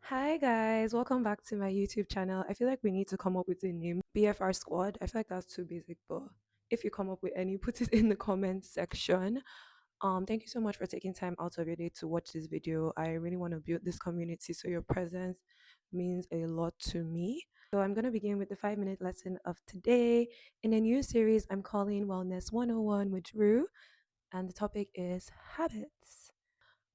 Hi guys, welcome back to my YouTube channel. I feel like we need to come up with a name. BFR Squad. I feel like that's too basic, but if you come up with any, put it in the comment section. Thank you so much for taking time out of your day to watch this video. I really want to build this community, so your presence means a lot to me. So I'm gonna begin with the 5-minute lesson of today in a new series I'm calling Wellness 101 with Drew, and the topic is habits.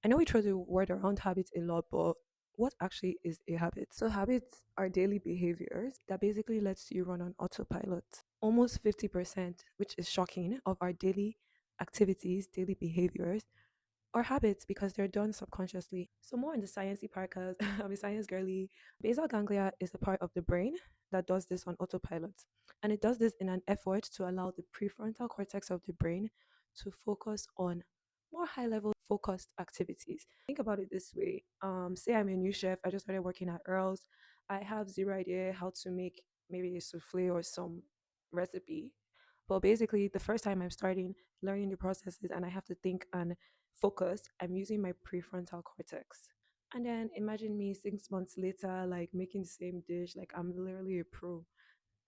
I know we throw the word around habits a lot, but what actually is a habit? So, habits are daily behaviors that basically lets you run on autopilot. Almost 50%, which is shocking, of our daily activities, daily behaviors or habits because they're done subconsciously. So more on the sciencey part because I'm a science girly. Basal ganglia is the part of the brain that does this on autopilot. And it does this in an effort to allow the prefrontal cortex of the brain to focus on more high level focused activities. Think about it this way. Say I'm a new chef, I just started working at Earl's. I have zero idea how to make maybe a souffle or some recipe. But basically, the first time I'm starting learning the processes and I have to think and focus, I'm using my prefrontal cortex. And then imagine me 6 months later, like making the same dish, like I'm literally a pro.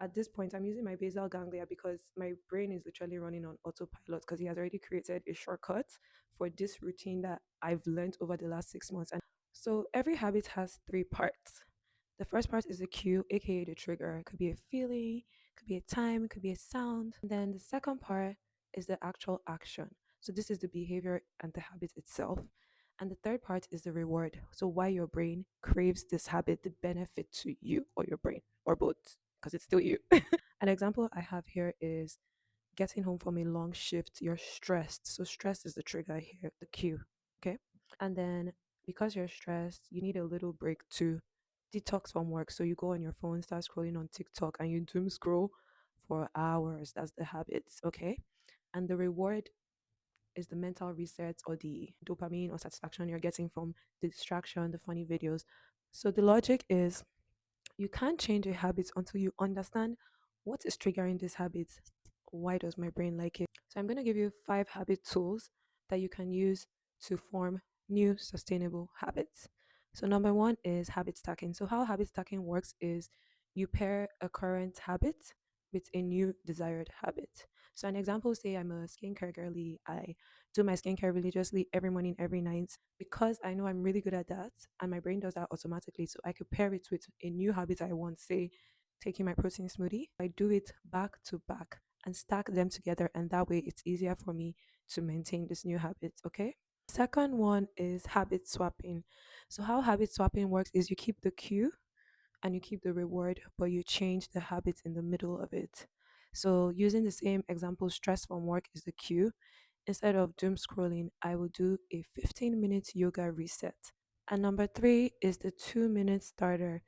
At this point, I'm using my basal ganglia because my brain is literally running on autopilot because he has already created a shortcut for this routine that I've learned over the last 6 months. And so every habit has three parts. The first part is the cue, aka the trigger. It could be a feeling, it could be a time, it could be a sound. And then the second part is the actual action. So this is the behavior and the habit itself. And the third part is the reward. So why your brain craves this habit, the benefit to you or your brain or both, because it's still you. An example I have here is getting home from a long shift. You're stressed. So stress is the trigger here, the cue. Okay. And then because you're stressed, you need a little break to detox from work. So you go on your phone, start scrolling on TikTok, and you doom scroll for hours. That's the habits. Okay. And the reward is the mental reset or the dopamine or satisfaction you're getting from the distraction, the funny videos. So the logic is you can't change a habit until you understand what is triggering this habit. Why does my brain like it? So I'm going to give you 5 habit tools that you can use to form new sustainable habits. So number one is habit stacking. So how habit stacking works is you pair a current habit with a new desired habit. So an example, say I'm a skincare girly. I do my skincare religiously every morning, every night because I know I'm really good at that and my brain does that automatically. So I could pair it with a new habit I want, say taking my protein smoothie. I do it back to back and stack them together, and that way it's easier for me to maintain this new habit. Okay. Second one is habit swapping. So how habit swapping works is you keep the cue and you keep the reward, but you change the habit in the middle of it. So using the same example, stress from work is the cue. Instead of doom scrolling, I will do a 15-minute yoga reset. And number three is the 2 minute starter.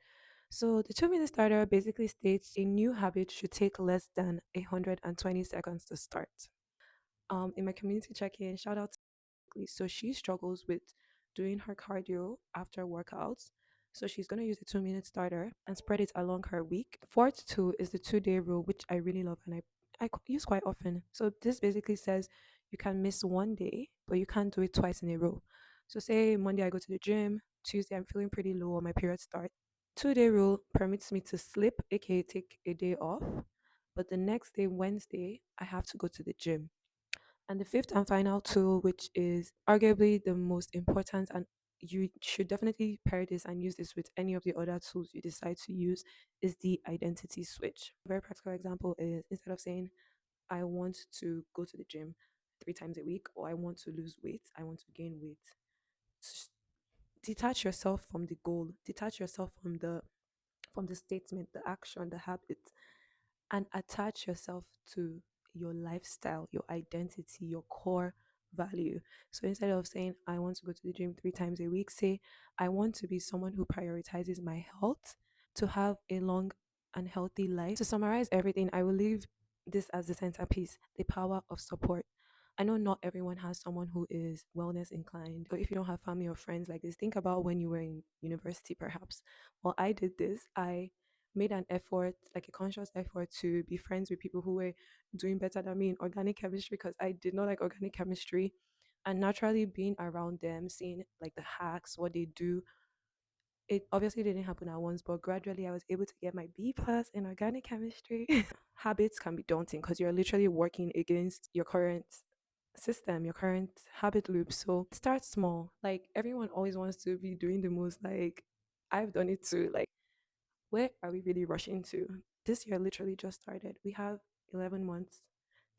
So the 2 minute starter basically states a new habit should take less than 120 seconds to start. In my community check-in, shout out to Lee. So she struggles with doing her cardio after workouts. So she's gonna use a 2 minute starter and spread it along her week. Fourth tool is the 2 day rule, which I really love and I use quite often. So this basically says you can miss one day, but you can't do it twice in a row. So say Monday I go to the gym, Tuesday I'm feeling pretty low or my period starts. 2 day rule permits me to slip, aka take a day off, but the next day, Wednesday, I have to go to the gym. And the fifth and final tool, which is arguably the most important, and you should definitely pair this and use this with any of the other tools you decide to use, is the identity switch. A very practical example is instead of saying, I want to go to the gym 3 times a week, or I want to lose weight, I want to gain weight. Detach yourself from the goal, detach yourself from the statement, the action, the habit, and attach yourself to your lifestyle, your identity, your core value. So instead of saying, I want to go to the gym 3 times a week, say, I want to be someone who prioritizes my health to have a long and healthy life. To summarize everything, I will leave this as the centerpiece, the power of support. I know not everyone has someone who is wellness inclined, but if you don't have family or friends like this, think about when you were in university, perhaps. Well, I did this. I made an effort, like a conscious effort, to be friends with people who were doing better than me in organic chemistry because I did not like organic chemistry. And naturally, being around them, seeing like the hacks, what they do, It obviously didn't happen at once, but gradually I was able to get my B plus in organic chemistry. Habits can be daunting because you're literally working against your current system, your current habit loop. So start small. Like everyone always wants to be doing the most. Like I've done it too. Like where are we really rushing to? This year literally just started. We have 11 months.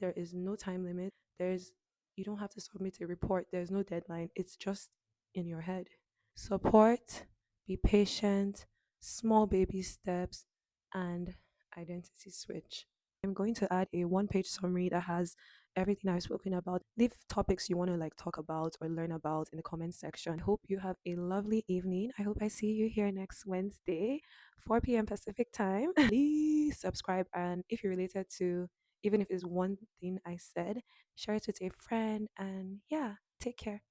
There is no time limit. There's you don't have to submit a report. There's no deadline. It's just in your head. Support, be patient, small baby steps, and identity switch. I'm going to add a one-page summary that has everything I've spoken about. Leave topics you want to like talk about or learn about in the comment section. I hope you have a lovely evening. I hope I see you here next Wednesday, 4 p.m. Pacific time. Please subscribe, and if you're related to, even if it's one thing I said, share it with a friend, and yeah, take care.